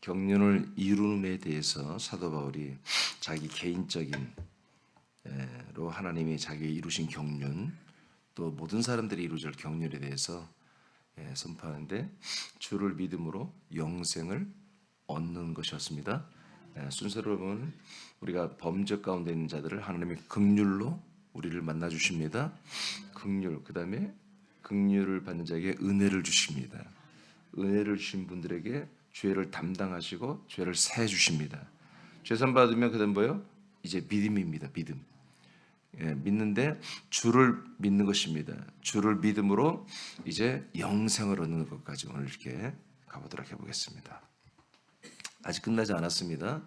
경륜을 이루는에 대해서 사도 바울이 자기 개인적인 로 하나님이 자기 이루신 경륜, 또 모든 사람들이 이루어질 경륜에 대해서 선포하는데, 주를 믿음으로 영생을 얻는 것이었습니다. 순서로 보면 우리가 범죄 가운데 있는 자들을 하나님의 긍휼로 우리를 만나 주십니다. 긍휼, 그 다음에 긍휼을 받는 자에게 은혜를 주십니다. 은혜를 주신 분들에게 죄를 담당하시고 죄를 사해 주십니다. 죄산 받으면 그다음 뭐요? 이제 믿음입니다. 믿음. 믿는데 주를 믿는 것입니다. 주를 믿음으로 이제 영생을 얻는 것까지 오늘 이렇게 가보도록 해보겠습니다. 아직 끝나지 않았습니다.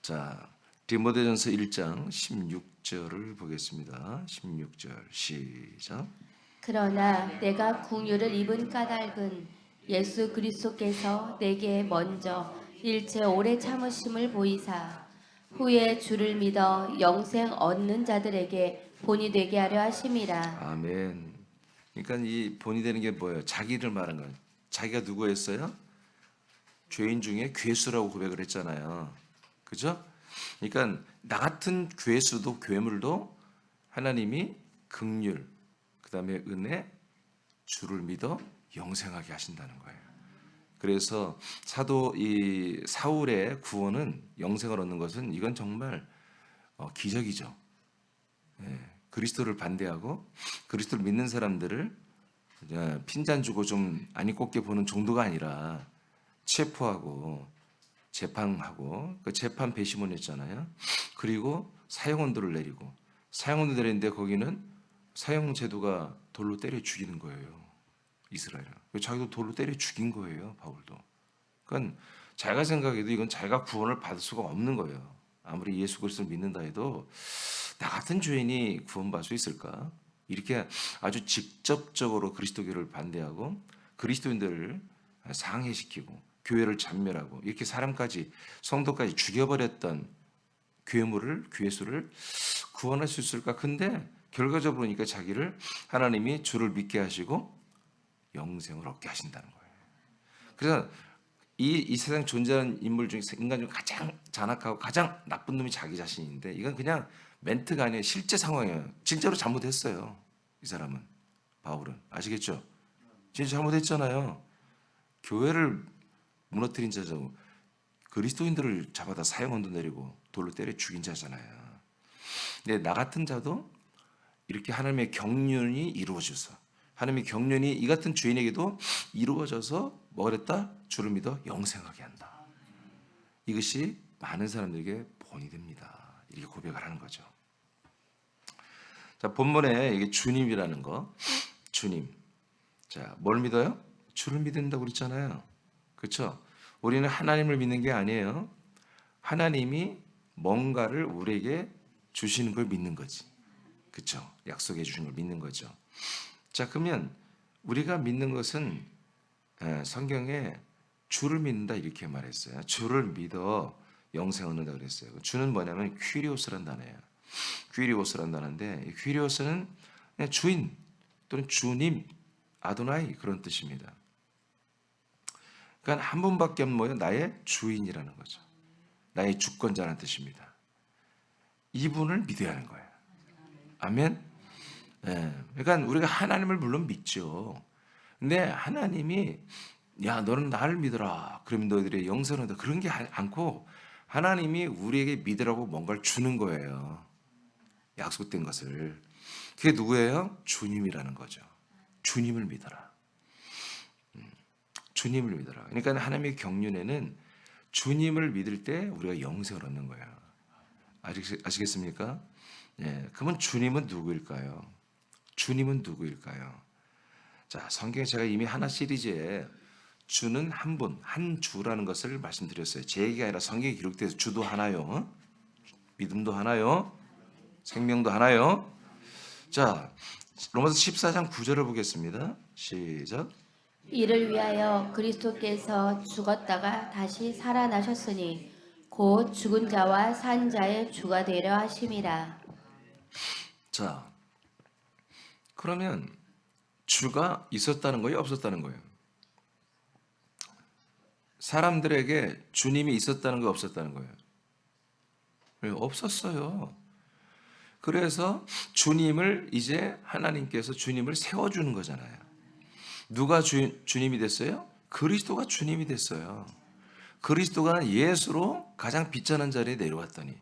자, 디모데전서 1장 16절을 보겠습니다. 16절 시작. 그러나 내가 긍휼을 입은 까닭은 예수 그리스도께서 내게 먼저 일체 오래 참으심을 보이사 후에 주를 믿어 영생 얻는 자들에게 본이 되게 하려 하심이라. 아멘. 그러니까 이 본이 되는 게 뭐예요? 자기를 말한 거예요. 자기가 누구였어요? 죄인 중에 괴수라고 고백을 했잖아요. 그죠? 그러니까 나 같은 괴수도 괴물도 하나님이 긍휼, 그 다음에 은혜, 주를 믿어 영생하게 하신다는 거예요. 그래서 사도 이 사울의 구원은, 영생을 얻는 것은 이건 정말 기적이죠. 그리스도를 반대하고 그리스도를 믿는 사람들을 핀잔 주고 좀 아니 꼽게 보는 정도가 아니라 체포하고 재판하고, 그 재판 배심원했잖아요. 그리고 사형언도를 내리고, 사형언도 내리는데 거기는 사형 제도가 돌로 때려 죽이는 거예요. 이스라엘은. 자기도 돌로 때려 죽인 거예요. 바울도. 그러니까 자기가 생각해도 이건 자기가 구원을 받을 수가 없는 거예요. 아무리 예수 그리스도를 믿는다 해도 나 같은 죄인이 구원받을 수 있을까? 이렇게 아주 직접적으로 그리스도교를 반대하고 그리스도인들을 상해시키고 교회를 잔멸하고 이렇게 사람까지, 성도까지 죽여버렸던 괴물을, 괴수를 구원할 수 있을까? 근데 결과적으로 보니까 자기를 하나님이 주를 믿게 하시고 영생을 얻게 하신다는 거예요. 그래서 이 세상 존재하는 인물 중에, 인간 중 가장 잔악하고 가장 나쁜 놈이 자기 자신인데, 이건 그냥 멘트가 아니에요. 실제 상황이에요. 진짜로 잘못했어요. 이 사람은, 바울은. 아시겠죠? 진짜 잘못했잖아요. 교회를 무너뜨린 자죠. 그리스도인들을 잡아다 사형언도 내리고 돌로 때려 죽인 자잖아요. 근데 나 같은 자도 이렇게 하나님의 경륜이 이루어져서, 하나님의 경륜이 이 같은 죄인에게도 이루어져서 뭐가 됐다? 주를 믿어 영생하게 한다. 이것이 많은 사람들에게 본이 됩니다. 이렇게 고백을 하는 거죠. 자, 본문에 이게 주님이라는 거, 주님. 자, 뭘 믿어요? 주를 믿는다고 그랬잖아요. 그렇죠? 우리는 하나님을 믿는 게 아니에요. 하나님이 뭔가를 우리에게 주시는 걸 믿는 거지. 그렇죠? 약속해 주신 걸 믿는 거죠. 자, 그러면 우리가 믿는 것은 성경에 주를 믿는다 이렇게 말했어요. 주를 믿어 영생 얻는다 그랬어요. 주는 뭐냐면 퀴리오스란 단어예요. 퀴리오스란 단어인데, 퀴리오스는 그냥 주인 또는 주님, 아도나이 그런 뜻입니다. 그러니까 한 분밖에 없는 뭐예요? 나의 주인이라는 거죠. 나의 주권자라는 뜻입니다. 이분을 믿어야 하는 거예요. 아멘. 그러니까 우리가 하나님을 물론 믿죠. 근데 하나님이 야, 너는 나를 믿어라, 그러면 너희들의 영생을 얻는다, 그런 게 않고 하나님이 우리에게 믿으라고 뭔가를 주는 거예요. 약속된 것을. 그게 누구예요? 주님이라는 거죠. 주님을 믿어라. 주님을 믿어라. 그러니까 하나님의 경륜에는 주님을 믿을 때 우리가 영생을 얻는 거예요. 아시겠습니까? 그러면 주님은 누구일까요? 주님은 누구일까요? 자, 성경에 제가 이미 하나 시리즈에 주는 한 분, 한 주라는 것을 말씀드렸어요. 제 얘기가 아니라 성경에 기록돼서 주도 하나요? 믿음도 하나요? 생명도 하나요? 자, 로마서 14장 9절을 보겠습니다. 시작. 이를 위하여 그리스도께서 죽었다가 다시 살아나셨으니 곧 죽은 자와 산 자의 주가 되려 하심이라. 자, 그러면 주가 있었다는 거예요? 없었다는 거예요? 사람들에게 주님이 있었다는 거 없었다는 거예요? 왜? 없었어요. 그래서 주님을 이제 하나님께서 주님을 세워주는 거잖아요. 누가 주님이 됐어요? 그리스도가 주님이 됐어요. 그리스도가 예수로 가장 빛나는 자리에 내려왔더니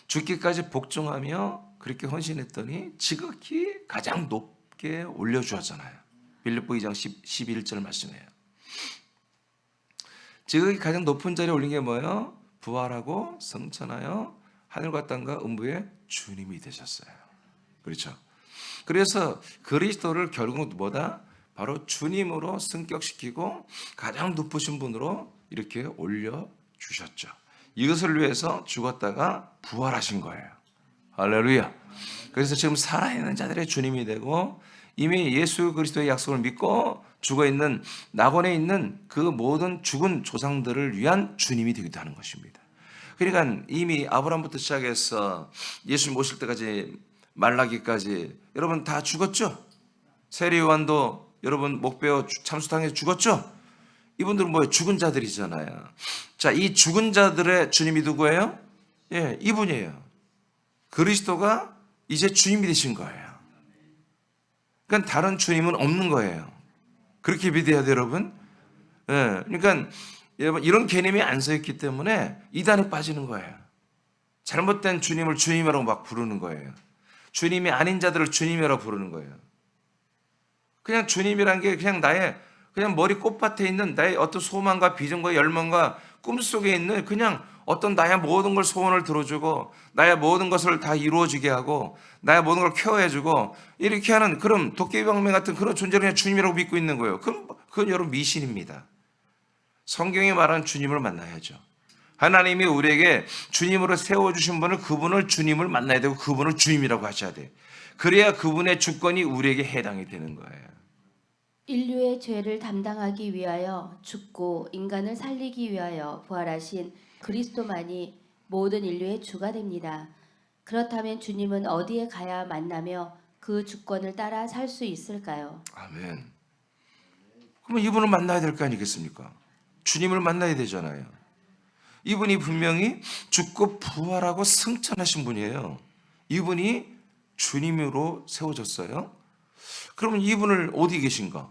죽기까지 복종하며 그렇게 헌신했더니 지극히 가장 높게 올려주었잖아요. 빌립보 2장 11절 말씀이에요. 지극히 가장 높은 자리에 올린 게 뭐예요? 부활하고 승천하여 하늘과 땅과 음부의 주님이 되셨어요. 그렇죠? 그래서 그리스도를 결국 뭐다? 바로 주님으로 승격시키고 가장 높으신 분으로 이렇게 올려주셨죠. 이것을 위해서 죽었다가 부활하신 거예요. 할렐루야. 그래서 지금 살아있는 자들의 주님이 되고 이미 예수 그리스도의 약속을 믿고 죽어있는 낙원에 있는 그 모든 죽은 조상들을 위한 주님이 되기도 하는 것입니다. 그러니까 이미 아브라함부터 시작해서 예수 모실 때까지 말라기까지 여러분 다 죽었죠? 세례요한도 여러분 목베어 참수당해서 죽었죠? 이분들은 뭐예요? 죽은 자들이잖아요. 자, 이 죽은 자들의 주님이 누구예요? 예, 이분이에요. 그리스도가 이제 주님이 되신 거예요. 그러니까 다른 주님은 없는 거예요. 그렇게 믿어야 돼요, 여러분. 예, 그러니까 여러분 이런 개념이 안 서 있기 때문에 이단에 빠지는 거예요. 잘못된 주님을 주님이라고 막 부르는 거예요. 주님이 아닌 자들을 주님이라고 부르는 거예요. 그냥 주님이란 게 그냥 나의 그냥 머리 꽃밭에 있는 나의 어떤 소망과 비전과 열망과 꿈속에 있는 그냥 어떤 나의 모든 걸 소원을 들어주고 나의 모든 것을 다 이루어지게 하고 나의 모든 걸 케어해주고 이렇게 하는 그런 도깨비방맹 같은 그런 존재를 그냥 주님이라고 믿고 있는 거예요. 그건 여러분 미신입니다. 성경이 말하는 주님을 만나야죠. 하나님이 우리에게 주님으로 세워주신 분을 그분을 주님을 만나야 되고 그분을 주님이라고 하셔야 돼요. 그래야 그분의 주권이 우리에게 해당이 되는 거예요. 인류의 죄를 담당하기 위하여 죽고 인간을 살리기 위하여 부활하신 그리스도만이 모든 인류의 주가 됩니다. 그렇다면 주님은 어디에 가야 만나며 그 주권을 따라 살 수 있을까요? 아멘. 그러면 이분을 만나야 될 거 아니겠습니까? 주님을 만나야 되잖아요. 이분이 분명히 죽고 부활하고 승천하신 분이에요. 이분이 주님으로 세워졌어요. 그러면 이분을 어디 계신가?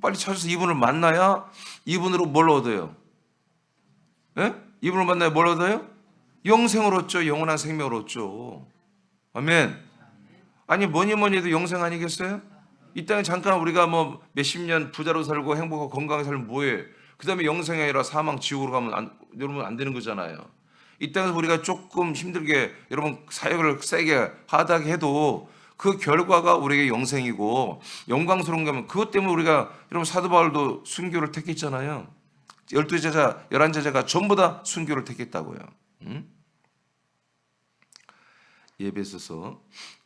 빨리 찾아서 이분을 만나야 이분으로 뭘 얻어요? 예? 이분을 만나야 뭘 얻어요? 영생을 얻죠. 영원한 생명을 얻죠. 아멘. 아니 뭐니 해도 영생 아니겠어요? 이 땅에 잠깐 우리가 뭐 몇십 년 부자로 살고 행복하고 건강하게 살면 뭐해? 그 다음에 영생이 아니라 사망 지옥으로 가면 여러분 안 되는 거잖아요. 이 땅에서 우리가 조금 힘들게 여러분 사역을 세게 하다게 해도 그 결과가 우리에게 영생이고 영광스러운 거면 그것 때문에 우리가 여러분 사도 바울도 순교를 택했잖아요. 12제자, 11제자가 전부 다 순교를 택했다고요. 예배소서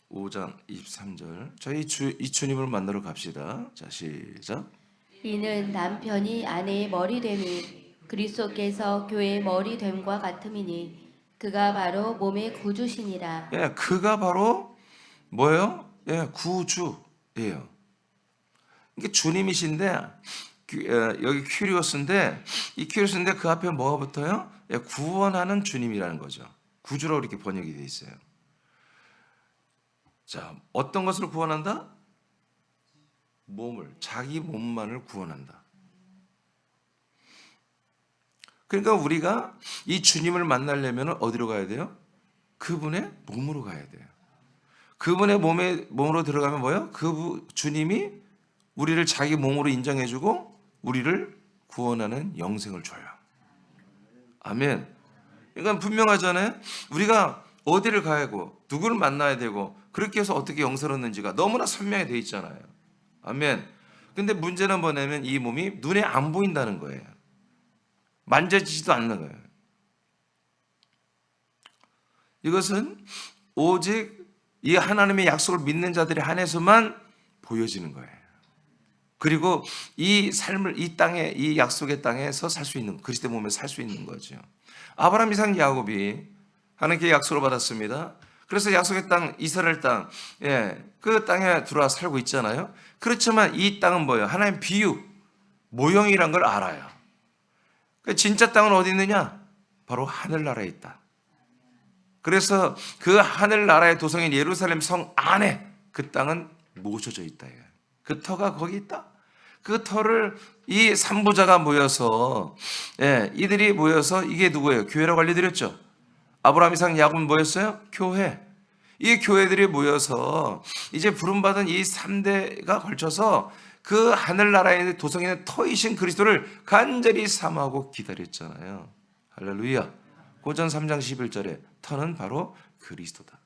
5장 23절. 자, 이 주님을 만나러 갑시다. 자, 시작. 이는 남편이 아내의 머리 됨이 그리스도께서 교회의 머리 됨과 같음이니 그가 바로 몸의 구주시니라. 예, 그가 바로 뭐예요? 예, 구주예요. 이게 주님이신데 여기 큐리오스인데 이 큐리오스인데 그 앞에 뭐가 붙어요? 예, 구원하는 주님이라는 거죠. 구주라고 이렇게 번역이 돼 있어요. 자, 어떤 것을 구원한다? 몸을, 자기 몸만을 구원한다. 그러니까 우리가 이 주님을 만나려면 어디로 가야 돼요? 그분의 몸으로 가야 돼요. 그분의 몸으로 들어가면 뭐예요? 그 주님이 우리를 자기 몸으로 인정해주고 우리를 구원하는 영생을 줘요. 아멘. 그러니까 분명하잖아요. 우리가 어디를 가야 하고 누구를 만나야 되고 그렇게 해서 어떻게 영생을 얻는지가 너무나 선명히 되어 있잖아요. 아멘. 근데 문제는 뭐냐면 이 몸이 눈에 안 보인다는 거예요. 만져지지도 않는 거예요. 이것은 오직 이 하나님의 약속을 믿는 자들에 한해서만 보여지는 거예요. 그리고 이 삶을 이 땅에 이 약속의 땅에서 살 수 있는 그리스도의 몸에서 살 수 있는 거죠. 아브라함, 이삭, 야곱이 하나님께 약속을 받았습니다. 그래서 약속의 땅 이스라엘 땅, 그 땅에 들어와 살고 있잖아요. 그렇지만 이 땅은 뭐예요? 하나님 비유, 모형이란 걸 알아요. 그 진짜 땅은 어디 있느냐? 바로 하늘나라에 있다. 그래서 그 하늘나라의 도성인 예루살렘 성 안에 그 땅은 모셔져 있다. 그 터가 거기 있다. 그 터를 이 삼부자가 모여서, 이들이 모여서, 이게 누구예요? 교회라고 알려드렸죠. 아브라함, 이삭, 야곱은 뭐였어요? 교회. 이 교회들이 모여서 이제 부름받은 이 3대가 걸쳐서 그 하늘나라의 도성에 있는 터이신 그리스도를 간절히 삼하고 기다렸잖아요. 할렐루야. 고전 3장 11절에 터는 바로 그리스도다.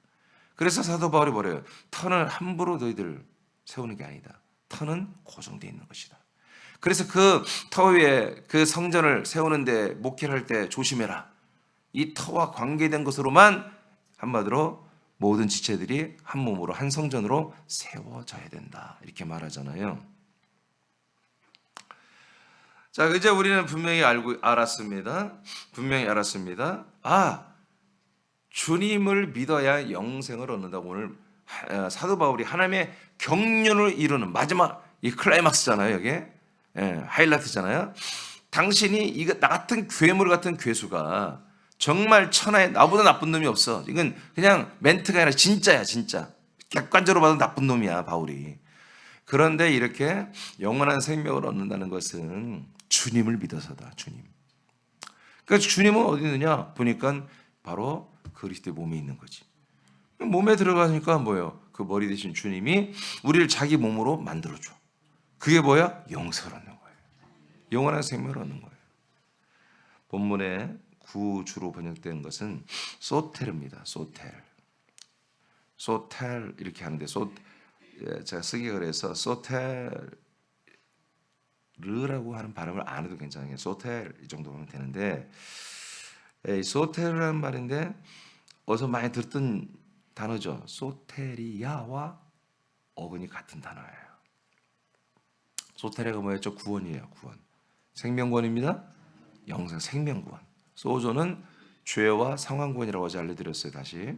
그래서 사도 바울이 뭐래요? 터는 함부로 너희들 세우는 게 아니다. 터는 고정되어 있는 것이다. 그래서 그 터 위에 그 성전을 세우는데 목회를 할 때 조심해라. 이 터와 관계된 것으로만 한마디로 모든 지체들이 한 몸으로 한 성전으로 세워져야 된다. 이렇게 말하잖아요. 자, 이제 우리는 분명히 알았습니다. 분명히 알았습니다. 주님을 믿어야 영생을 얻는다고 오늘 사도 바울이 하나님의 경륜을 이루는 마지막 이 클라이막스잖아요. 이게 하이라이트잖아요. 당신이 나 같은 괴물 같은 괴수가 정말 천하에 나보다 나쁜 놈이 없어. 이건 그냥 멘트가 아니라 진짜야, 진짜. 객관적으로 봐도 나쁜 놈이야, 바울이. 그런데 이렇게 영원한 생명을 얻는다는 것은 주님을 믿어서다, 주님. 그러니까 주님은 어디 있느냐? 보니까 바로 그리스도의 몸에 있는 거지. 몸에 들어가니까 뭐예요? 그 머리 대신 주님이 우리를 자기 몸으로 만들어줘. 그게 뭐야? 영생을 얻는 거예요. 영원한 생명을 얻는 거예요. 본문에 구주로 번역된 것은 소텔입니다. 소텔 이렇게 하는데 제가 쓰기가 그래서 소텔르라고 하는 발음을 안 해도 괜찮아요. 소텔 이 정도 하면 되는데 소텔이라는 말인데 어디서 많이 들었던 단어죠. 소테리아와 어근이 같은 단어예요. 소테리아가 뭐였죠? 구원이에요. 구원. 생명구원입니다. 영생 생명구원. 소조는 죄와 상환구원이라고 어제 알려드렸어요. 다시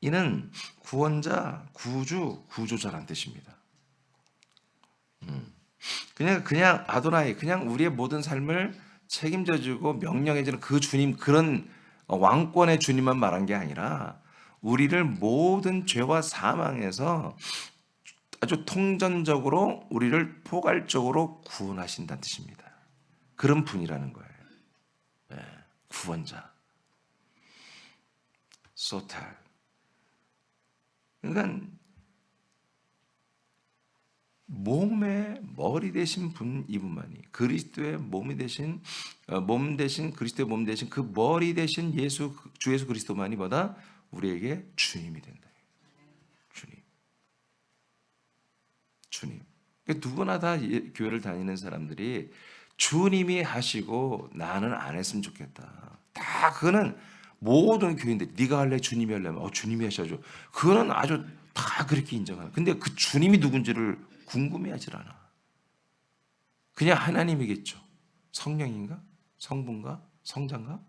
이는 구원자, 구주, 구조자라는 뜻입니다. 그냥 아도나이, 그냥 우리의 모든 삶을 책임져주고 명령해주는 그 주님, 그런 왕권의 주님만 말한 게 아니라 우리를 모든 죄와 사망에서 아주 통전적으로 우리를 포괄적으로 구원하신다는 뜻입니다. 그런 분이라는 거예요. 구원자. 소탈. 그러니까 몸의 머리 되신 분 이분만이 그리스도의 몸이 되신 몸 대신 그리스도의 몸 대신 그 머리 대신 주 예수 그리스도만이 뭐다? 우리에게 주님이 된다. 주님. 그러니까 누구나 다 교회를 다니는 사람들이 주님이 하시고 나는 안 했으면 좋겠다. 다 그거는 모든 교인들 네가 할래 주님이 하려면 주님이 하셔야죠. 그거는 아주 다 그렇게 인정하는. 근데 그 주님이 누군지를 궁금해하질 않아. 그냥 하나님이겠죠. 성령인가? 성부인가? 성자인가?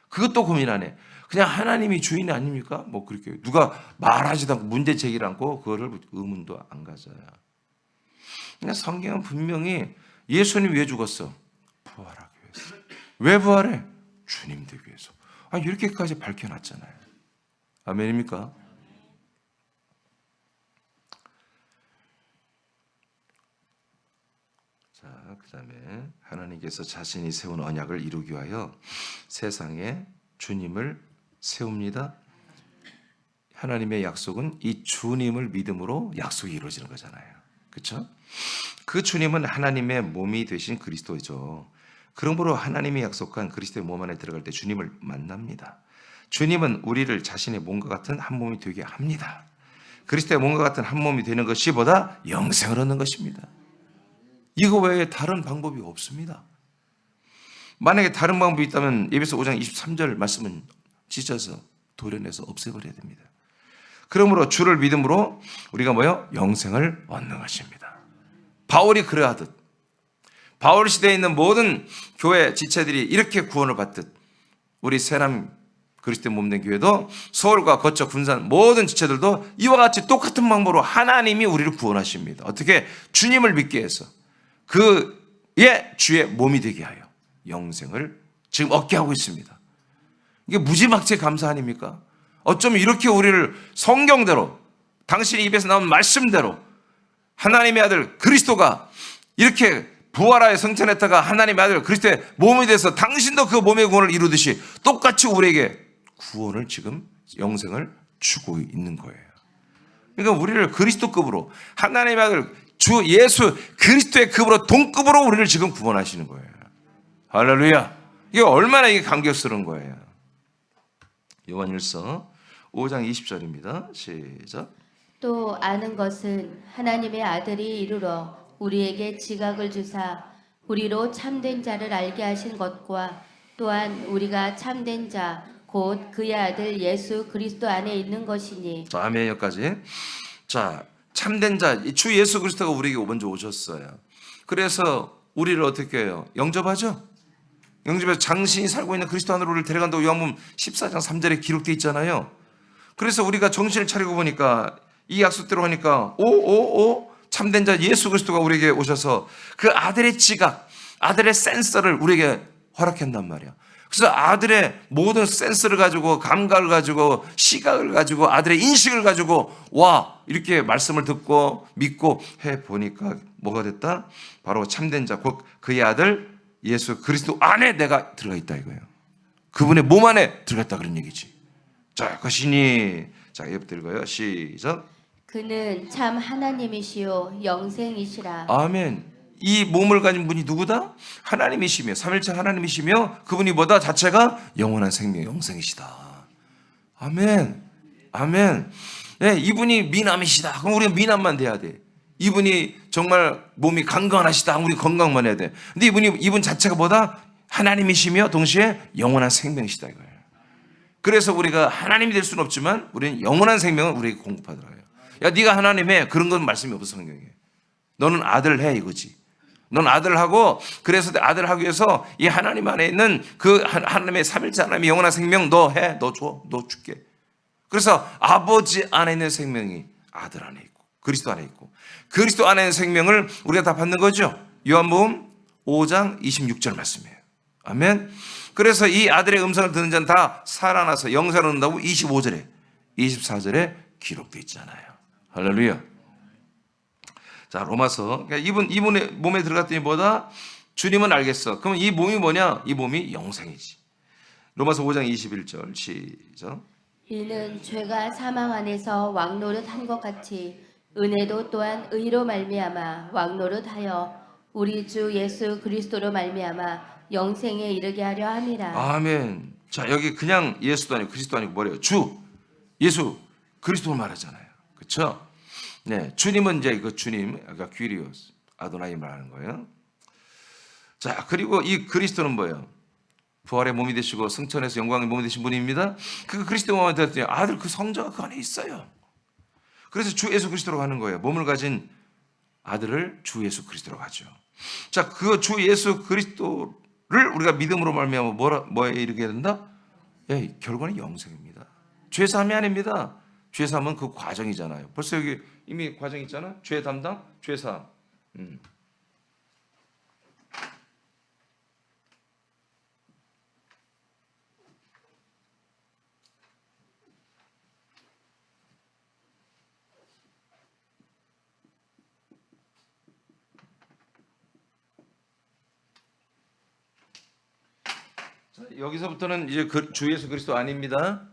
그것도 고민 안 해. 그냥 하나님이 주인 아닙니까? 뭐 그렇게 누가 말하지도 않고 문제 제기를 않고 그거를 의문도 안 가져요. 그냥 성경은 분명히 예수님 왜 죽었어? 부활하기 위해서. 왜 부활해? 주님 되기 위해서. 이렇게까지 밝혀놨잖아요. 아멘입니까? 자, 그 다음에 하나님께서 자신이 세운 언약을 이루기 위하여 세상에 주님을 세웁니다. 하나님의 약속은 이 주님을 믿음으로 약속이 이루어지는 거잖아요. 그렇죠? 그 주님은 하나님의 몸이 되신 그리스도죠. 그러므로 하나님이 약속한 그리스도의 몸 안에 들어갈 때 주님을 만납니다. 주님은 우리를 자신의 몸과 같은 한 몸이 되게 합니다. 그리스도의 몸과 같은 한 몸이 되는 것이 보다 영생을 얻는 것입니다. 이거 외에 다른 방법이 없습니다. 만약에 다른 방법이 있다면 에베소 5장 23절 말씀은 찢어서 도려내서 없애버려야 됩니다. 그러므로 주를 믿음으로 우리가 뭐요? 영생을 얻는 것입니다. 바울이 그러하듯 바울 시대에 있는 모든 교회 지체들이 이렇게 구원을 받듯 우리 새남 그리스도의 몸된 교회도 서울과 거처 군산 모든 지체들도 이와 같이 똑같은 방법으로 하나님이 우리를 구원하십니다. 어떻게? 주님을 믿게 해서 그의 주의 몸이 되게 하여 영생을 지금 얻게 하고 있습니다. 이게 무지막지의 감사 아닙니까? 어쩌면 이렇게 우리를 성경대로 당신의 입에서 나온 말씀대로 하나님의 아들 그리스도가 이렇게 부활하여 승천했다가 하나님의 아들 그리스도의 몸이 돼서 당신도 그 몸의 구원을 이루듯이 똑같이 우리에게 구원을 지금 영생을 주고 있는 거예요. 그러니까 우리를 그리스도급으로 하나님의 아들 주 예수 그리스도의 급으로 동급으로 우리를 지금 구원하시는 거예요. 할렐루야. 이게 얼마나 이게 감격스러운 거예요. 요한일서 5장 20절입니다. 시작. 또 아는 것은 하나님의 아들이 이르러 우리에게 지각을 주사 우리로 참된 자를 알게 하신 것과 또한 우리가 참된 자 곧 그의 아들 예수 그리스도 안에 있는 것이니. 자, 아멘. 여기까지. 자, 참된 자, 주 예수 그리스도가 우리에게 먼저 오셨어요. 그래서 우리를 어떻게 해요? 영접하죠? 영접해서 당신이 살고 있는 그리스도 안으로 우리를 데려간다고 요한복음 14장 3절에 기록되어 있잖아요. 그래서 우리가 정신을 차리고 보니까 이 약속대로 하니까 참된 자 예수 그리스도가 우리에게 오셔서 그 아들의 지각, 아들의 센서를 우리에게 허락한단 말이야. 그래서 아들의 모든 센스를 가지고 감각을 가지고 시각을 가지고 아들의 인식을 가지고 와 이렇게 말씀을 듣고 믿고 해보니까 뭐가 됐다? 바로 참된 자 곧 그의 아들 예수 그리스도 안에 내가 들어가 있다 이거예요. 그분의 몸 안에 들어갔다 그런 얘기지. 자, 그것이니 자 이제부터 읽어요. 시작. 그는 참 하나님이시요 영생이시라. 아멘. 이 몸을 가진 분이 누구다? 하나님이시며 삼일체 하나님이시며 그분이 뭐다? 자체가 영원한 생명 영생이시다. 아멘. 아멘. 네, 이분이 미남이시다. 그럼 우리가 미남만 돼야 돼. 이분이 정말 몸이 강건하시다. 우리 건강만 해야 돼. 근데 이분 자체가 뭐다? 하나님이시며 동시에 영원한 생명이시다 이거예요. 그래서 우리가 하나님이 될 수는 없지만 우리는 영원한 생명을 우리에게 공급하더라고요. 야, 네가 하나님의 그런 건 말씀이 없어 성경에. 너는 아들 해 이거지. 넌 아들하고 그래서 아들 하기 위해서 이 하나님 안에 있는 그 하나님의 삼일째 하나님의 영원한 생명 너 해, 너 줘, 너 줄게. 그래서 아버지 안에 있는 생명이 아들 안에 있고 그리스도 안에 있고 그리스도 안에 있는 생명을 우리가 다 받는 거죠. 요한복음 5장 26절 말씀이에요. 아멘. 그래서 이 아들의 음성을 듣는 자는 다 살아나서 영생을 얻는다고 25절에 24절에 기록되어 있잖아요. 할렐루야. 자, 로마서. 그러니까 이분의 몸에 들어갔더니 뭐다? 주님은 알겠어. 그러면 이 몸이 뭐냐? 이 몸이 영생이지. 로마서 5장 21절 시작. 이는 죄가 사망 안에서 왕노릇한 것 같이 은혜도 또한 의로 말미암아 왕노릇하여 우리 주 예수 그리스도로 말미암아 영생에 이르게 하려 함이라. 아멘. 자, 여기 그냥 예수도 아니고 그리스도 아니고 뭐래요? 주 예수 그리스도를 말하잖아요. 그렇죠? 네, 주님은 이제 그 주님, 아까 귀리오스 아도나이 말하는 거예요. 자, 그리고 이 그리스도는 뭐예요? 부활의 몸이 되시고 승천해서 영광의 몸이 되신 분입니다. 그 그리스도 몸이 되었더니 아들 그 성자가 그 안에 있어요. 그래서 주 예수 그리스도로 가는 거예요. 몸을 가진 아들을 주 예수 그리스도로 가죠. 자, 그 주 예수 그리스도를 우리가 믿음으로 말미암아 뭐에 이르게 된다? 예, 결과는 영생입니다. 죄사함이 아닙니다. 죄사함은 그 과정이잖아요. 벌써 여기 이미 과정 있잖아. 죄 담당, 죄사함. 자, 여기서부터는 이제 주 예수 그리스도 아닙니다.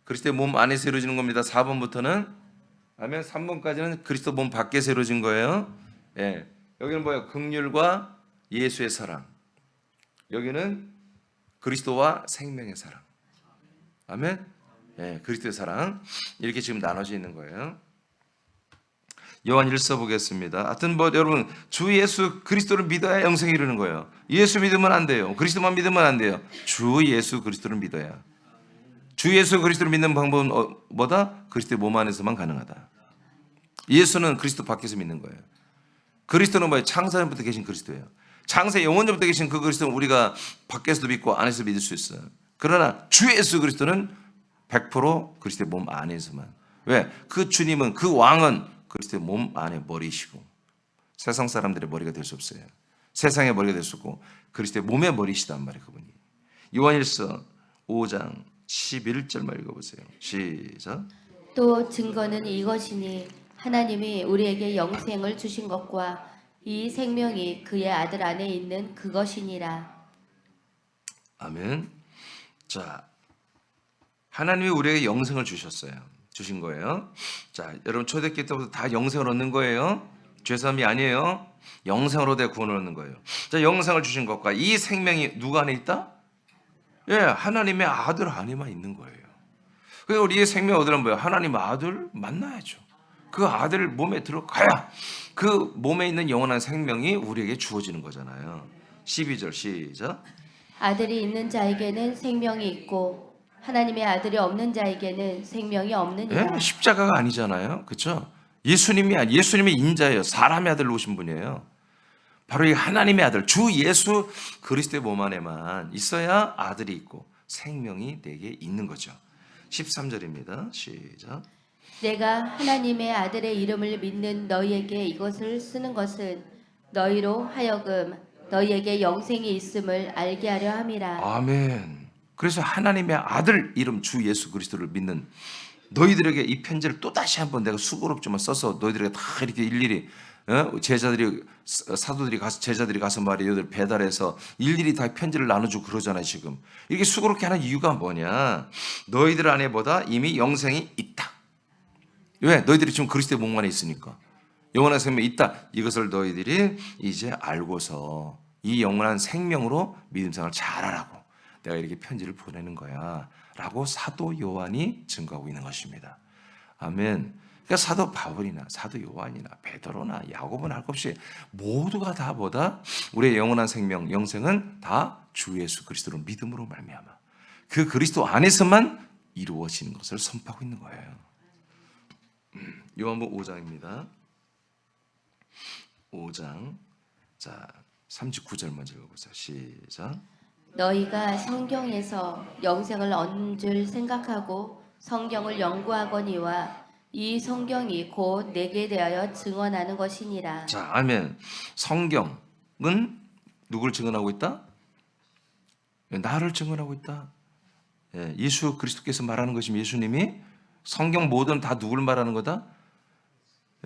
그리스도의 몸 안에서 이루어지는 겁니다. 4번부터는 아멘. 3번까지는 그리스도 몸 밖에서 이루어진 거예요. 예. 여기는 뭐예요? 긍휼과 예수의 사랑. 여기는 그리스도와 생명의 사랑. 아멘. 예, 그리스도의 사랑. 이렇게 지금 나눠져 있는 거예요. 요한 1서 보겠습니다. 하여튼 뭐 여러분 주 예수 그리스도를 믿어야 영생에 이르는 거예요. 예수 믿으면 안 돼요. 그리스도만 믿으면 안 돼요. 주 예수 그리스도를 믿어야. 주 예수 그리스도를 믿는 방법은 뭐다? 그리스도의 몸 안에서만 가능하다. 예수는 그리스도 밖에서 믿는 거예요. 그리스도는 뭐예요? 창세전부터 계신 그리스도예요. 창세 영원전부터 계신 그 그리스도는 우리가 밖에서도 믿고 안에서 믿을 수 있어요. 그러나 주 예수 그리스도는 100% 그리스도의 몸 안에서만. 왜? 그 주님은 그 왕은 그리스도의 몸 안에 머리시고 세상 사람들의 머리가 될 수 없어요. 세상의 머리가 됐었고 그리스도의 몸의 머리시단 말이에요. 그분이. 요한일서 5장 11절만 읽어보세요. 시작. 또 증거는 이것이니 하나님이 우리에게 영생을 주신 것과 이 생명이 그의 아들 안에 있는 그것이니라. 아멘. 자, 하나님이 우리에게 영생을 주셨어요. 주신 거예요. 자, 여러분 초대교회 때부터 다 영생을 얻는 거예요. 죄사함이 아니에요. 영생으로 내 구원을 얻는 거예요. 자, 영생을 주신 것과 이 생명이 누구 안에 있다? 예, 하나님의 아들 안에만 있는 거예요. 그래서 우리의 생명 얻으려면 뭐예요? 하나님 아들 만나야죠. 그 아들 몸에 들어가야 그 몸에 있는 영원한 생명이 우리에게 주어지는 거잖아요. 12절 시작. 아들이 있는 자에게는 생명이 있고 하나님의 아들이 없는 자에게는 생명이 없느니라. 예? 십자가가 아니잖아요. 그렇죠? 예수님이 인자예요. 사람의 아들로 오신 분이에요. 바로 이 하나님의 아들 주 예수 그리스도의 몸 안에만 있어야 아들이 있고 생명이 내게 있는 거죠. 13절입니다. 시작. 내가 하나님의 아들의 이름을 믿는 너희에게 이것을 쓰는 것은 너희로 하여금 너희에게 영생이 있음을 알게 하려 함이라. 아멘. 그래서 하나님의 아들 이름 주 예수 그리스도를 믿는 너희들에게 이 편지를 또 다시 한번 내가 수고롭지만 써서 너희들에게 다 이렇게 일일이 사도들이 가서 제자들이 가서 말이에요. 여들 배달해서 일일이 다 편지를 나눠주고 그러잖아요. 지금 이렇게 수고롭게 하는 이유가 뭐냐? 너희들 안에보다 이미 영생이 있다. 왜? 너희들이 지금 그리스도의 몸 안에 있으니까 영원한 생명이 있다. 이것을 너희들이 이제 알고서 이 영원한 생명으로 믿음생활을 잘하라고 내가 이렇게 편지를 보내는 거야 라고 사도 요한이 증거하고 있는 것입니다. 아멘. 그러니까 사도 바울이나 사도 요한이나 베드로나 야고보나 할 것 없이 모두가 다 뭐다? 우리의 영원한 생명, 영생은 다 주 예수 그리스도로 믿음으로 말미암아 그 그리스도 안에서만 이루어지는 것을 선포하고 있는 거예요. 요한복음 5장입니다. 5장 자 39절 먼저 읽어보세요. 시작. 너희가 성경에서 영생을 얻는 줄 생각하고 성경을 연구하거니와 이 성경이 곧 내게 대하여 증언하는 것이니라. 자, 아멘. 성경은 누구를 증언하고 있다? 나를 증언하고 있다. 예, 예수 그리스도께서 말하는 것이면 예수님이 성경 모든 다 누구를 말하는 거다?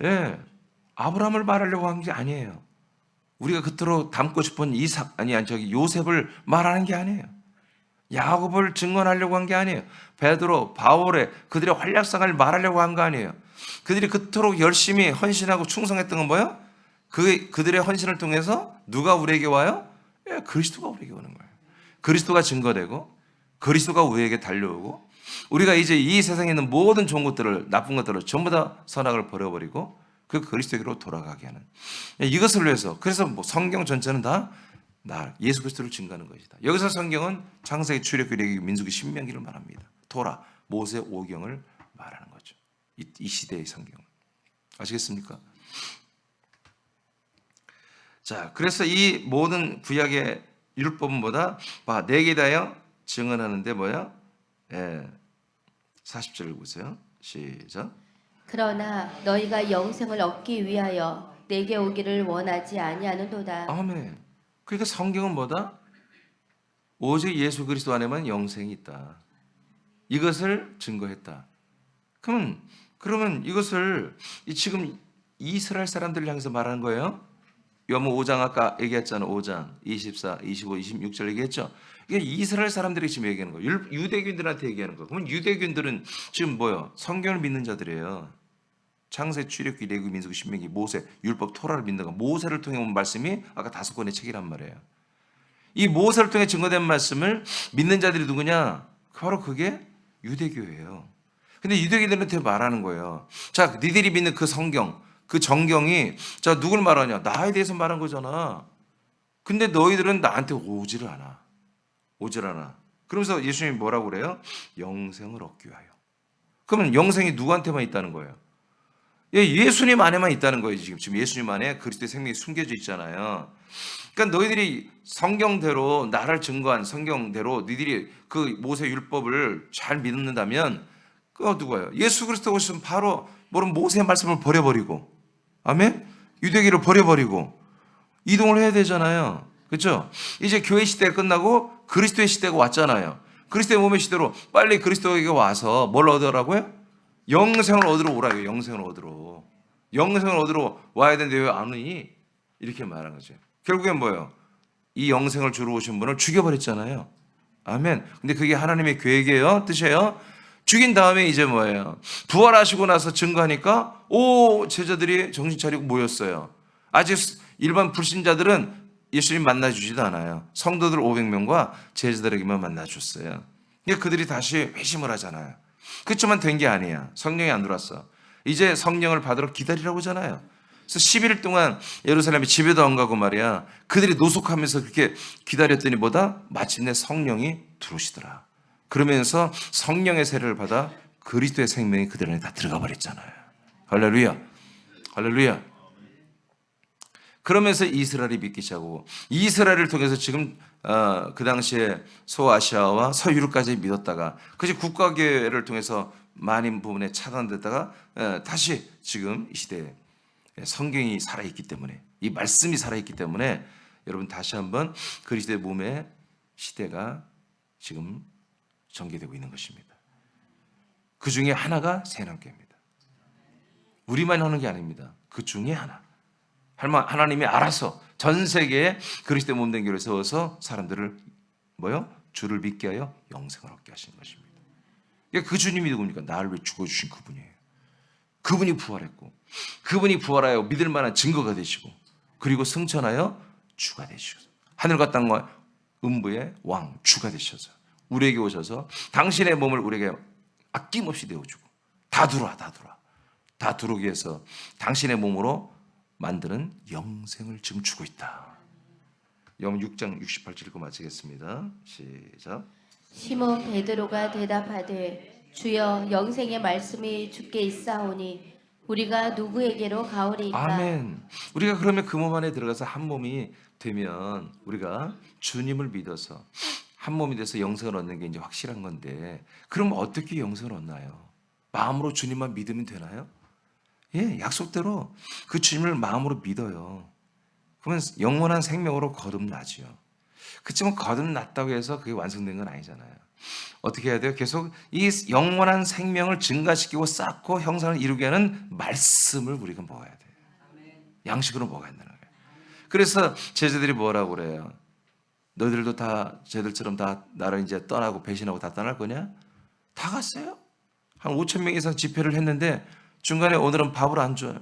예, 아브라함을 말하려고 한 게 아니에요. 우리가 그토록 닮고 싶은 요셉을 말하는 게 아니에요. 야곱을 증언하려고 한 게 아니에요. 베드로, 바울의 그들의 활약상을 말하려고 한 거 아니에요. 그들이 그토록 열심히 헌신하고 충성했던 건 뭐예요? 그들의 헌신을 통해서 누가 우리에게 와요? 예, 그리스도가 우리에게 오는 거예요. 그리스도가 증거되고 그리스도가 우리에게 달려오고 우리가 이제 이 세상에 있는 모든 좋은 것들을 나쁜 것들을 전부 다 선악을 버려버리고 그 그리스도에게로 돌아가게 하는 이것을 위해서 그래서 뭐 성경 전체는 다 예수 그리스도를 증거하는 것이다. 여기서 성경은 창세기, 출애굽기, 레위기, 민수기, 신명기를 말합니다. 토라, 모세 오경을 말하는 거죠. 이 시대의 성경 아시겠습니까? 자, 그래서 이 모든 구약의 율법은 뭐다? 내게 대하여 증언하는데 뭐야? 40절 보세요. 시작. 그러나 너희가 영생을 얻기 위하여 내게 오기를 원하지 아니하는도다. 아멘. 그러니까 성경은 뭐다? 오직 예수 그리스도 안에만 영생이 있다. 이것을 증거했다. 그러면 이것을 지금 이스라엘 사람들을 향해서 말하는 거예요. 요한복음 5장 아까 얘기했잖아. 5장 24, 25, 26절 얘기했죠. 이게 이스라엘 사람들이 지금 얘기하는 거예요. 유대교인들한테 얘기하는 거예요. 그러면 유대교인들은 지금 뭐예요? 성경을 믿는 자들이에요. 창세, 출애굽기, 레위기, 민수기, 신명기, 모세, 율법, 토라를 믿는 거. 모세를 통해 온 말씀이 아까 5권의 책이란 말이에요. 이 모세를 통해 증거된 말씀을 믿는 자들이 누구냐? 바로 그게 유대교예요. 근데 유대교인들한테 말하는 거예요. 자, 니들이 믿는 그 성경, 그 정경이 자 누굴 말하냐? 나에 대해서 말한 거잖아. 근데 너희들은 나한테 오지를 않아. 그러면서 예수님이 뭐라고 그래요? 영생을 얻기 위하여. 그러면 영생이 누구한테만 있다는 거예요? 예수님 안에만 있다는 거예요. 지금 예수님 안에 그리스도의 생명이 숨겨져 있잖아요. 그러니까 너희들이 성경대로 나를 증거한 성경대로 너희들이 그 모세 율법을 잘 믿는다면 그거 누구예요? 예수 그리스도 오시면 바로 모세의 말씀을 버려버리고 아멘? 유대교를 버려버리고 이동을 해야 되잖아요. 그렇죠? 이제 교회 시대가 끝나고 그리스도의 시대가 왔잖아요. 그리스도의 몸의 시대로 빨리 그리스도에게 와서 뭘 얻으라고요? 영생을 얻으러 오라고요. 영생을 얻으러. 영생을 얻으러 와야 되는데 왜 안 오니? 이렇게 말하는 거죠. 결국엔 뭐예요? 이 영생을 주러 오신 분을 죽여버렸잖아요. 아멘. 근데 그게 하나님의 계획이에요. 뜻이에요. 죽인 다음에 이제 뭐예요? 부활하시고 나서 증거하니까 제자들이 정신 차리고 모였어요. 아직 일반 불신자들은 예수님 만나주지도 않아요. 성도들 500명과 제자들에게만 만나줬어요. 그러니까 그들이 다시 회심을 하잖아요. 그렇지만 된 게 아니야. 성령이 안 들어왔어. 이제 성령을 받으러 기다리라고 하잖아요. 그래서 11일 동안 예루살렘에 집에도 안 가고 말이야. 그들이 노숙하면서 그렇게 기다렸더니 뭐다? 마침내 성령이 들어오시더라. 그러면서 성령의 세례를 받아 그리스도의 생명이 그들 안에 다 들어가 버렸잖아요. 할렐루야. 할렐루야. 그러면서 이스라엘이 믿기 시작하고 이스라엘을 통해서 지금 그 당시에 소아시아와 서유럽까지 믿었다가 그지 국가교회를 통해서 많은 부분에 차단됐다가 다시 지금 이 시대에 성경이 살아있기 때문에 이 말씀이 살아있기 때문에 여러분 다시 한번 그리스도의 몸의 시대가 지금 전개되고 있는 것입니다. 그 중에 하나가 새남교회입니다. 우리만 하는 게 아닙니다. 그 중에 하나. 하나님이 알아서 전 세계에 그리스도의 몸된 교회를 세워서 사람들을 주를 믿게 하여 영생을 얻게 하신 것입니다. 그 주님이 누굽니까? 나를 위해 죽어주신 그분이에요. 그분이 부활했고 그분이 부활하여 믿을 만한 증거가 되시고 그리고 승천하여 주가 되시고 하늘과 땅과 음부의 왕 주가 되셔서 우리에게 오셔서 당신의 몸을 우리에게 아낌없이 내어주고 다 들어오기 위해서 당신의 몸으로 만드는 영생을 지금 주고 있다. 영 6장 68절 읽고 마치겠습니다. 시작. 시몬 베드로가 대답하되 주여 영생의 말씀이 주께 있사오니 우리가 누구에게로 가오리이까. 아멘. 우리가 그러면 그 몸 안에 들어가서 한 몸이 되면 우리가 주님을 믿어서 한 몸이 돼서 영생을 얻는 게 이제 확실한 건데 그럼 어떻게 영생을 얻나요? 마음으로 주님만 믿으면 되나요? 예, 약속대로 그 주님을 마음으로 믿어요. 그러면 영원한 생명으로 거듭나죠. 그렇지만 거듭났다고 해서 그게 완성된 건 아니잖아요. 어떻게 해야 돼요? 계속 이 영원한 생명을 증가시키고 쌓고 형상을 이루게 하는 말씀을 우리가 먹어야 돼요. 양식으로 먹어야 된다는 거예요. 그래서 제자들이 뭐라고 그래요? 너희들도 다 쟤들처럼 다 나를 이제 떠나고 배신하고 다 떠날 거냐? 다 갔어요. 한 5천 명 이상 집회를 했는데 중간에 오늘은 밥을 안 줘요.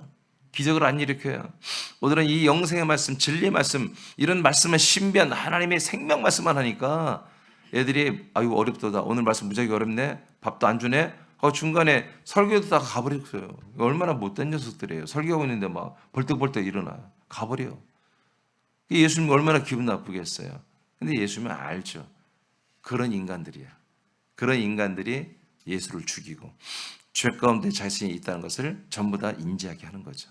기적을 안 일으켜요. 오늘은 이 영생의 말씀, 진리의 말씀, 이런 말씀은 신비한 하나님의 생명 말씀만 하니까 애들이 아이고 어렵도다. 오늘 말씀 무지하게 어렵네. 밥도 안 주네. 중간에 설교도 다 가버렸어요. 얼마나 못된 녀석들이에요. 설교하고 있는데 막 벌떡벌떡 일어나요. 가버려. 예수님 얼마나 기분 나쁘겠어요. 근데 예수님은 알죠. 그런 인간들이야. 그런 인간들이 예수를 죽이고 죄 가운데 자신이 있다는 것을 전부 다 인지하게 하는 거죠.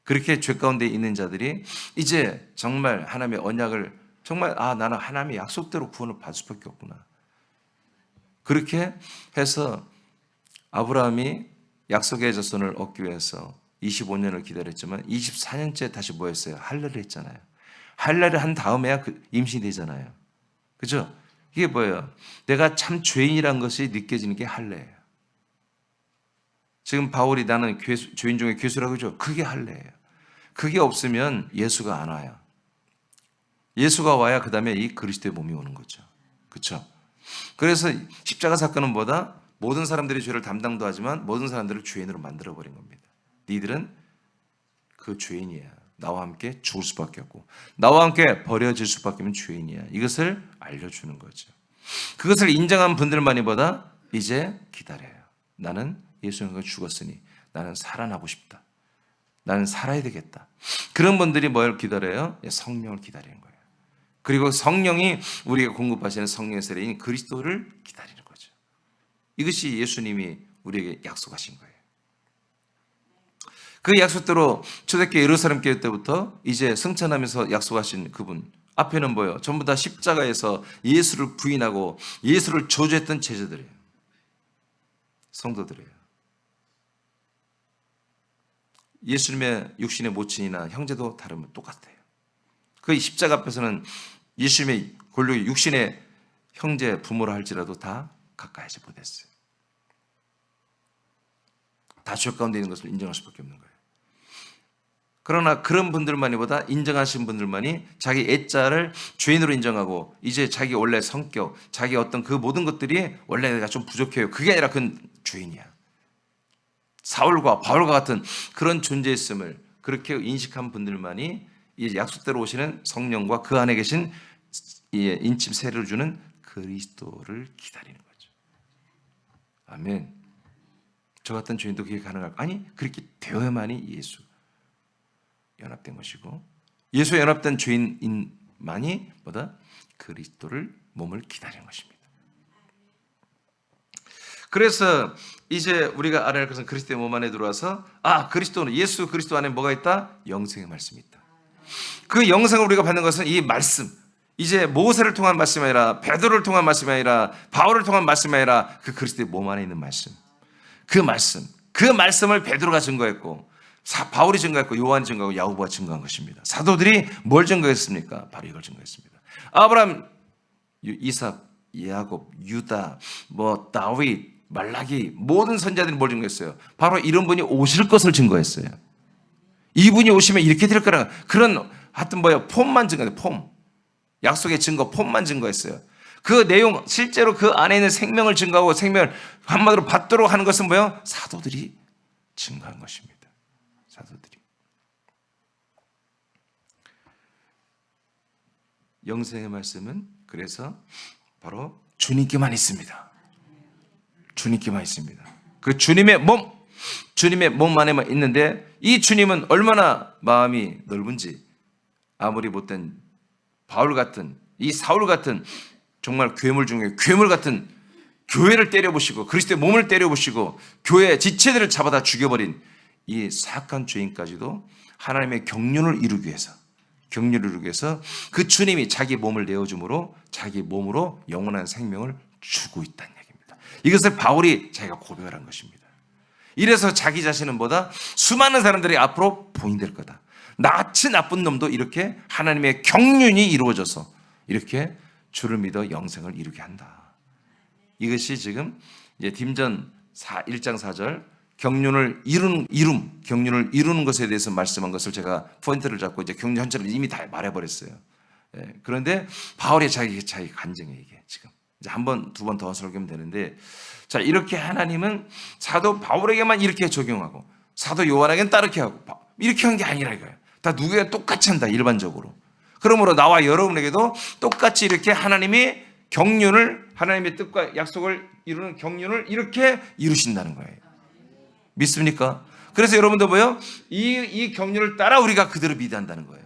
그렇게 죄 가운데 있는 자들이 이제 정말 하나님의 언약을 정말 나는 하나님의 약속대로 구원을 받을 수밖에 없구나. 그렇게 해서 아브라함이 약속의 자손을 얻기 위해서 25년을 기다렸지만 24년째 다시 뭐 했어요? 할례를 했잖아요. 할례를 한 다음에야 임신이 되잖아요. 그죠? 이게 뭐예요? 내가 참 죄인이라는 것이 느껴지는 게 할례예요. 지금 바울이 나는 죄인 중에 괴수라고 하죠. 그게 할례예요. 그게 없으면 예수가 안 와요. 예수가 와야 그 다음에 이 그리스도의 몸이 오는 거죠. 그렇죠? 그래서 십자가 사건은 뭐다? 모든 사람들이 죄를 담당도 하지만 모든 사람들을 죄인으로 만들어버린 겁니다. 니들은 그 죄인이야. 나와 함께 죽을 수밖에 없고 나와 함께 버려질 수밖에 없는 죄인이야. 이것을 알려주는 거죠. 그것을 인정한 분들만이 보다 이제 기다려요. 나는 예수님과 죽었으니 나는 살아나고 싶다. 나는 살아야 되겠다. 그런 분들이 뭘 기다려요? 성령을 기다리는 거예요. 그리고 성령이 우리가 공급하시는 성령의 세례인 그리스도를 기다리는 거죠. 이것이 예수님이 우리에게 약속하신 거예요. 그 약속대로 초대교회 예루살렘 교회 때부터 이제 승천하면서 약속하신 그분 앞에는 뭐예요? 전부 다 십자가에서 예수를 부인하고 예수를 저주했던 제자들이에요. 성도들이에요. 예수님의 육신의 모친이나 형제도 다르면 똑같아요. 그 십자가 앞에서는 예수님의 골격이 육신의 형제 부모라 할지라도 다 가까이하지 못했어요. 다 죄 가운데 있는 것을 인정할 수밖에 없는 거예요. 그러나 그런 분들만이보다 인정하신 분들만이 자기 애자를 죄인으로 인정하고 이제 자기 원래 성격, 자기 어떤 그 모든 것들이 원래 내가 좀 부족해요. 그게 아니라 그건 죄인이야. 사울과 바울과 같은 그런 존재였음을 그렇게 인식한 분들만이 이제 약속대로 오시는 성령과 그 안에 계신 인침 세례를 주는 그리스도를 기다리는 거죠. 아멘. 저 같은 죄인도 그게 가능할까? 아니, 그렇게 되어야만이 예수 연합된 것이고, 예수에 연합된 죄인만이 뭐다? 그리스도를 몸을 기다리는 것입니다. 그래서 이제 우리가 알아야 할 것은 그리스도의 몸 안에 들어와서 그리스도는 예수 그리스도 안에 뭐가 있다? 영생의 말씀이 있다. 그 영생을 우리가 받는 것은 이 말씀, 이제 모세를 통한 말씀이 아니라 베드로를 통한 말씀이 아니라 바울을 통한 말씀이 아니라 그 그리스도의 몸 안에 있는 말씀, 그 말씀을 베드로가 증거했고 바울이 증거했고 요한이 증거하고 야고보가 증거한 것입니다. 사도들이 뭘 증거했습니까? 바로 이걸 증거했습니다. 아브라함, 이삭, 야곱, 유다, 다윗, 말라기 모든 선지자들이 뭘 증거했어요? 바로 이런 분이 오실 것을 증거했어요. 이분이 오시면 이렇게 될 거라는 그런 하여튼 폼만 증거했어요. 폼. 약속의 증거, 폼만 증거했어요. 그 내용, 실제로 그 안에 있는 생명을 증거하고 생명을 한마디로 받도록 하는 것은 뭐예요? 사도들이 증거한 것입니다. 사도들이. 영생의 말씀은 그래서 바로 주님께만 있습니다. 주님께만 있습니다. 그 주님의 몸 안에만 있는데 이 주님은 얼마나 마음이 넓은지 아무리 못된 바울 같은 이 사울 같은 정말 괴물 중에 괴물 같은 교회를 때려보시고 그리스도의 몸을 때려보시고 교회 지체들을 잡아다 죽여버린 이 사악한 죄인까지도 하나님의 경륜을 이루기 위해서 그 주님이 자기 몸을 내어줌으로 자기 몸으로 영원한 생명을 주고 있다는 얘기입니다. 이것을 바울이 자기가 고백을 한 것입니다. 이래서 자기 자신은 수많은 사람들이 앞으로 봉인될 거다. 나같이 나쁜 놈도 이렇게 하나님의 경륜이 이루어져서 이렇게 주를 믿어 영생을 이루게 한다. 이것이 지금 이제 딤전 1장 4절 경륜을 이루는 것에 대해서 말씀한 것을 제가 포인트를 잡고 이제 경륜 전체를 이미 다 말해버렸어요. 그런데 바울의 자기 간증이에요. 이게 지금 이제 한 번, 두 번 더 설교하면 되는데, 자 이렇게 하나님은 사도 바울에게만 이렇게 적용하고 사도 요한에게는 따르게 하고 이렇게 한 게 아니라 이거예요. 다 누구에게 똑같이 한다 일반적으로. 그러므로 나와 여러분에게도 똑같이 이렇게 하나님의 경륜을 하나님의 뜻과 약속을 이루는 경륜을 이렇게 이루신다는 거예요. 믿습니까? 그래서 여러분도 이 경륜을 따라 우리가 그대로 믿어야 한다는 거예요.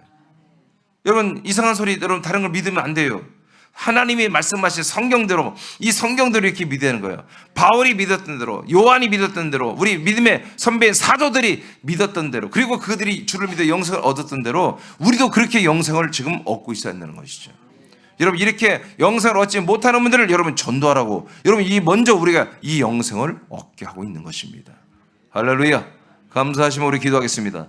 여러분 이상한 소리 여러분 다른 걸 믿으면 안 돼요. 하나님이 말씀하신 성경대로 이 성경대로 이렇게 믿어야 하는 거예요. 바울이 믿었던 대로 요한이 믿었던 대로 우리 믿음의 선배인 사도들이 믿었던 대로 그리고 그들이 주를 믿어 영생을 얻었던 대로 우리도 그렇게 영생을 지금 얻고 있어야 한다는 것이죠. 여러분 이렇게 영생을 얻지 못하는 분들을 여러분 전도하라고 여러분 먼저 우리가 이 영생을 얻게 하고 있는 것입니다. 할렐루야. 감사하시면 우리 기도하겠습니다.